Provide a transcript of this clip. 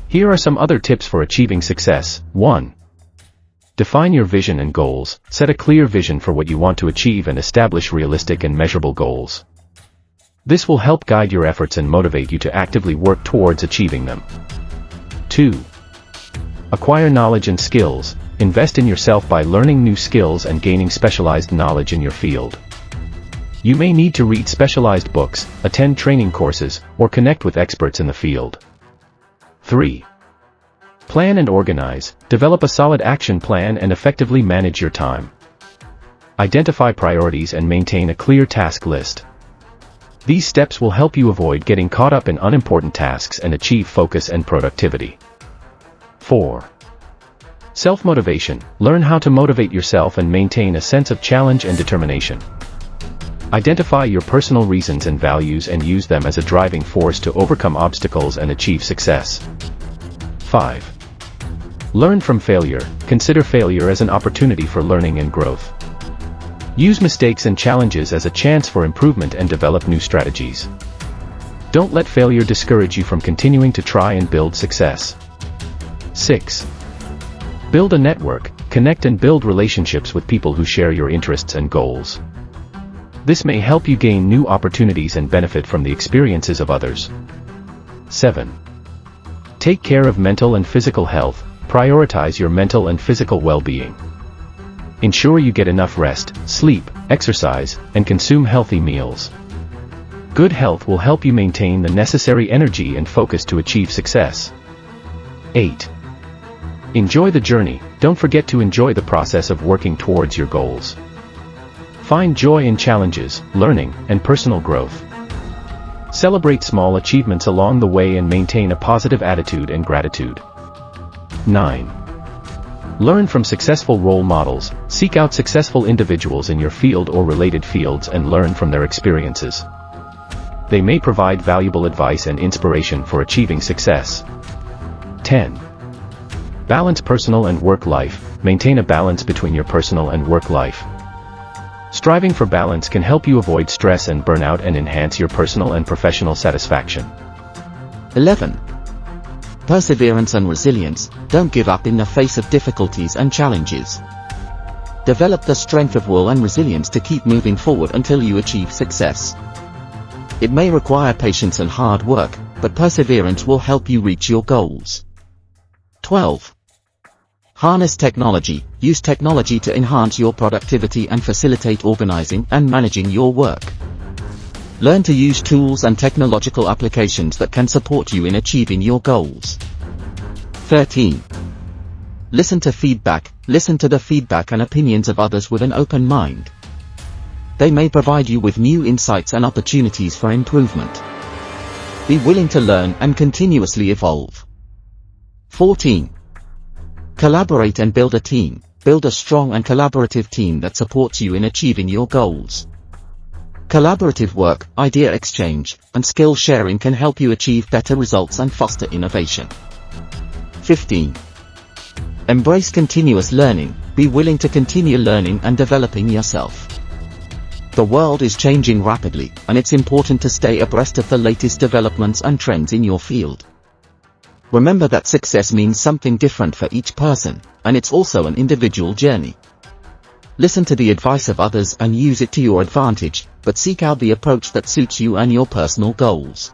Here are some other tips for achieving success. 1. Define your vision and goals. Set a clear vision for what you want to achieve and establish realistic and measurable goals. This will help guide your efforts and motivate you to actively work towards achieving them. 2. Acquire knowledge and skills. Invest in yourself by learning new skills and gaining specialized knowledge in your field. You may need to read specialized books, attend training courses, or connect with experts in the field. 3. Plan and organize. Develop a solid action plan and effectively manage your time. Identify priorities and maintain a clear task list. These steps will help you avoid getting caught up in unimportant tasks and achieve focus and productivity. 4. Self-motivation. Learn how to motivate yourself and maintain a sense of challenge and determination. Identify your personal reasons and values and use them as a driving force to overcome obstacles and achieve success. 5. Learn from failure. Consider failure as an opportunity for learning and growth. Use mistakes and challenges as a chance for improvement and develop new strategies. Don't let failure discourage you from continuing to try and build success. 6. Build a network. Connect and build relationships with people who share your interests and goals. This may help you gain new opportunities and benefit from the experiences of others. 7. Take care of mental and physical health. Prioritize your mental and physical well-being. Ensure you get enough rest, sleep, exercise, and consume healthy meals. Good health will help you maintain the necessary energy and focus to achieve success. 8. Enjoy the journey. Don't forget to enjoy the process of working towards your goals. Find joy in challenges, learning, and personal growth. Celebrate small achievements along the way and maintain a positive attitude and gratitude. 9. Learn from successful role models. Seek out successful individuals in your field or related fields and learn from their experiences. They may provide valuable advice and inspiration for achieving success. 10. Balance personal and work life. Maintain a balance between your personal and work life. Striving for balance can help you avoid stress and burnout and enhance your personal and professional satisfaction. 11. Perseverance and resilience. Don't give up in the face of difficulties and challenges. Develop the strength of will and resilience to keep moving forward until you achieve success. It may require patience and hard work, but perseverance will help you reach your goals. 12. Harness technology. Use technology to enhance your productivity and facilitate organizing and managing your work. Learn to use tools and technological applications that can support you in achieving your goals. 13. Listen to feedback. Listen to the feedback and opinions of others with an open mind. They may provide you with new insights and opportunities for improvement. Be willing to learn and continuously evolve. 14. Collaborate and build a team. Build a strong and collaborative team that supports you in achieving your goals. Collaborative work, idea exchange, and skill sharing can help you achieve better results and foster innovation. 15. Embrace continuous learning. Be willing to continue learning and developing yourself. The world is changing rapidly, and it's important to stay abreast of the latest developments and trends in your field. Remember that success means something different for each person, and it's also an individual journey. Listen to the advice of others and use it to your advantage, but seek out the approach that suits you and your personal goals.